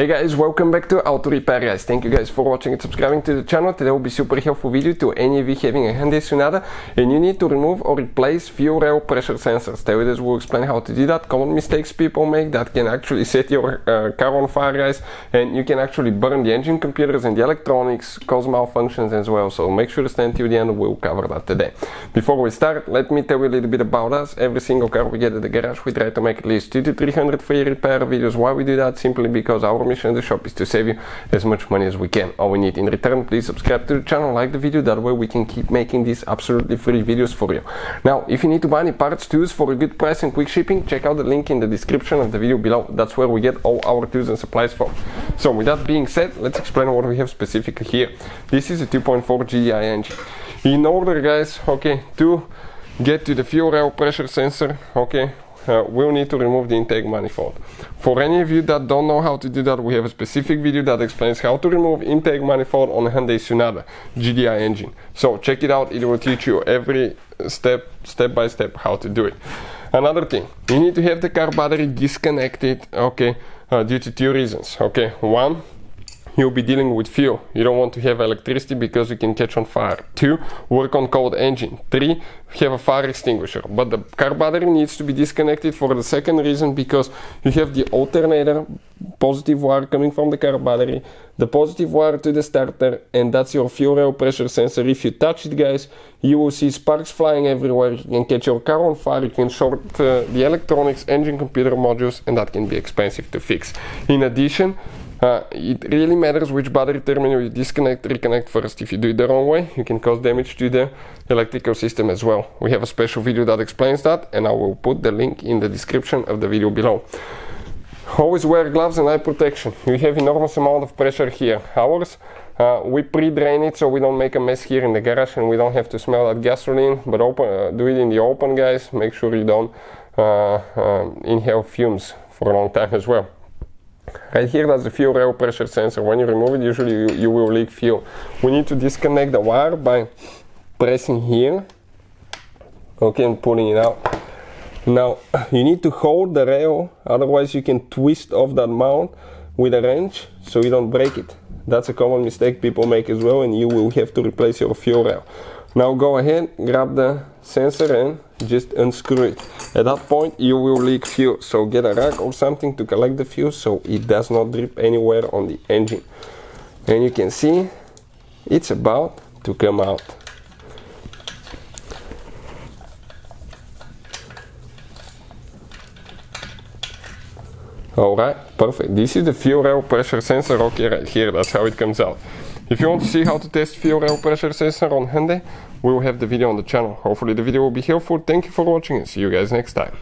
Hey guys, welcome back to Auto Repair guys. Thank you guys for watching and subscribing to the channel. Today will be super helpful video to any of you having a Hyundai Sonata and you need to remove or replace fuel rail pressure sensors. Today this will explain how to do that, common mistakes people make that can actually set your car on fire guys, and you can actually burn the engine computers and the electronics, cause malfunctions as well. So make sure to stay until the end, we'll cover that today. Before we start, let me tell you a little bit about us. Every single car we get at the garage, we try to make at least 200 to 300 free repair videos. Why we do that? Simply because our mission in the shop is to save you as much money as we can. All we need in return, please subscribe to the channel, like the video, that way we can keep making these absolutely free videos for you. Now, if you need to buy any parts tools for a good price and quick shipping, check out the link in the description of the video below. That's where we get all our tools and supplies from. So with that being said, let's explain what we have specifically here. This is a 2.4 GDI engine. In order guys, okay, to get to the fuel rail pressure sensor, okay, we'll need to remove the intake manifold. For any of you that don't know how to do that, we have a specific video that explains how to remove intake manifold on a Hyundai Sonata GDI engine. So check it out, it will teach you every step by step how to do it. Another thing, you need to have the car battery disconnected, okay, due to two reasons. Okay, one, you'll be dealing with fuel. You don't want to have electricity because you can catch on fire. 2, work on cold engine. 3, have a fire extinguisher. But the car battery needs to be disconnected for the second reason, because you have the alternator, positive wire coming from the car battery, the positive wire to the starter, and that's your fuel rail pressure sensor. If you touch it guys, you will see sparks flying everywhere. You can catch your car on fire, you can short the electronics, engine, computer modules, and that can be expensive to fix. In addition, it really matters which battery terminal you disconnect, reconnect first. If you do it the wrong way, you can cause damage to the electrical system as well. We have a special video that explains that, and I will put the link in the description of the video below. Always wear gloves and eye protection. You have enormous amount of pressure here. Ours, we pre-drain it so we don't make a mess here in the garage and we don't have to smell that gasoline, but do it in the open guys. Make sure you don't inhale fumes for a long time as well. Right here, that's the fuel rail pressure sensor. When you remove it, usually you will leak fuel. We need to disconnect the wire by pressing here, okay, and pulling it out. Now, you need to hold the rail, otherwise you can twist off that mount with a wrench so you don't break it. That's a common mistake people make as well, and you will have to replace your fuel rail. Now go ahead, grab the sensor and just unscrew it. At that point you will leak fuel, so get a rag or something to collect the fuel so it does not drip anywhere on the engine. And you can see it's about to come out. Alright, perfect. This is the fuel rail pressure sensor, okay, right here, that's how it comes out. If you want to see how to test fuel rail pressure sensor on Hyundai, we will have the video on the channel. Hopefully the video will be helpful. Thank you for watching and see you guys next time.